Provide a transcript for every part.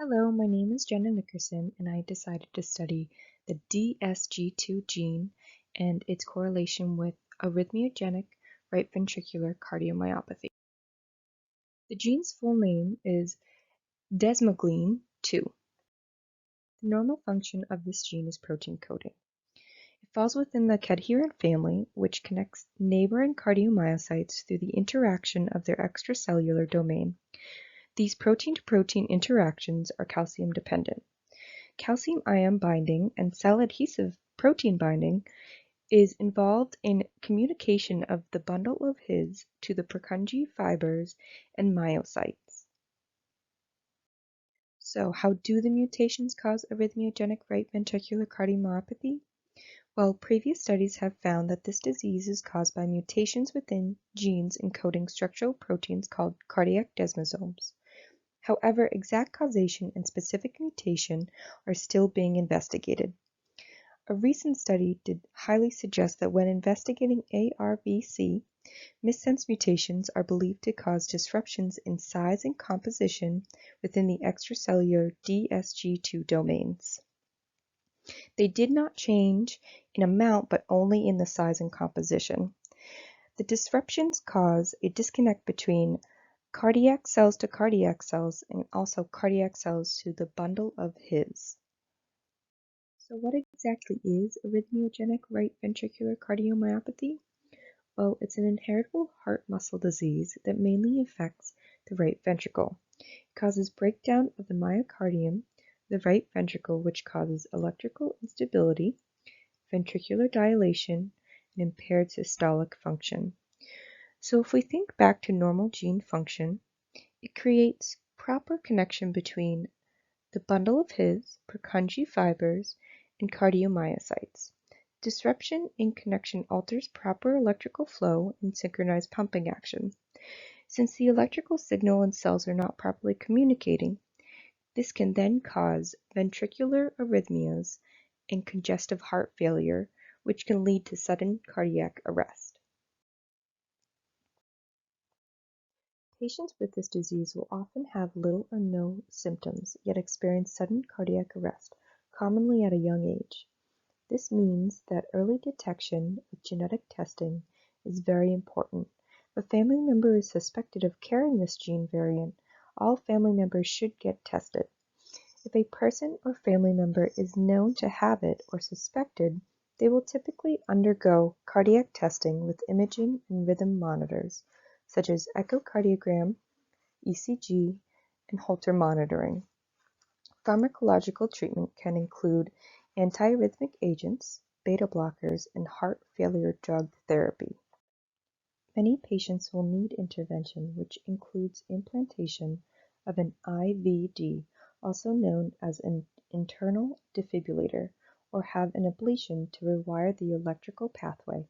Hello, my name is Jenna Nickerson, and I decided to study the DSG2 gene and its correlation with arrhythmogenic right ventricular cardiomyopathy. The gene's full name is desmoglein 2. The normal function of this gene is protein coding. It falls within the cadherin family, which connects neighboring cardiomyocytes through the interaction of their extracellular domain. These protein-to-protein interactions are calcium-dependent. Calcium ion binding and cell adhesive protein binding is involved in communication of the bundle of His to the Purkinje fibers and myocytes. So how do the mutations cause arrhythmogenic right ventricular cardiomyopathy? Well, previous studies have found that this disease is caused by mutations within genes encoding structural proteins called cardiac desmosomes. However, exact causation and specific mutation are still being investigated. A recent study did highly suggest that when investigating ARVC, missense mutations are believed to cause disruptions in size and composition within the extracellular DSG2 domains. They did not change in amount, but only in the size and composition. The disruptions cause a disconnect between cardiac cells to cardiac cells and also cardiac cells to the bundle of His. So what exactly is arrhythmogenic right ventricular cardiomyopathy? Well, it's an inheritable heart muscle disease that mainly affects the right ventricle. It causes breakdown of the myocardium, the right ventricle, which causes electrical instability, ventricular dilation, and impaired systolic function. So if we think back to normal gene function, it creates proper connection between the bundle of His, Purkinje fibers, and cardiomyocytes. Disruption in connection alters proper electrical flow and synchronized pumping action. Since the electrical signal and cells are not properly communicating, this can then cause ventricular arrhythmias and congestive heart failure, which can lead to sudden cardiac arrest. Patients with this disease will often have little or no symptoms, yet experience sudden cardiac arrest, commonly at a young age. This means that early detection with genetic testing is very important. If a family member is suspected of carrying this gene variant, all family members should get tested. If a person or family member is known to have it or suspected, they will typically undergo cardiac testing with imaging and rhythm monitors, such as echocardiogram, ECG, and Holter monitoring. Pharmacological treatment can include antiarrhythmic agents, beta blockers, and heart failure drug therapy. Many patients will need intervention, which includes implantation of an IVD, also known as an internal defibrillator, or have an ablation to rewire the electrical pathway.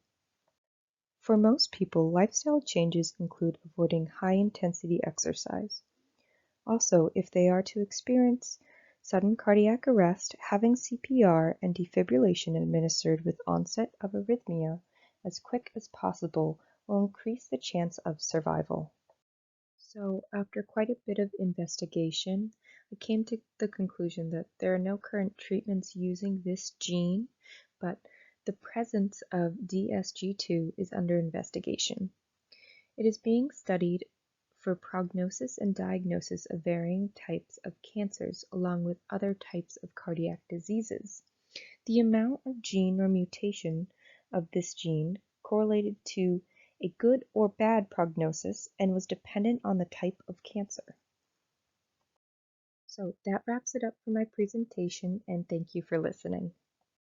For most people, lifestyle changes include avoiding high-intensity exercise. Also, if they are to experience sudden cardiac arrest, having CPR and defibrillation administered with onset of arrhythmia as quick as possible will increase the chance of survival. So, after quite a bit of investigation, I came to the conclusion that there are no current treatments using this gene, but the presence of DSG2 is under investigation. It is being studied for prognosis and diagnosis of varying types of cancers along with other types of cardiac diseases. The amount of gene or mutation of this gene correlated to a good or bad prognosis and was dependent on the type of cancer. So that wraps it up for my presentation, and thank you for listening.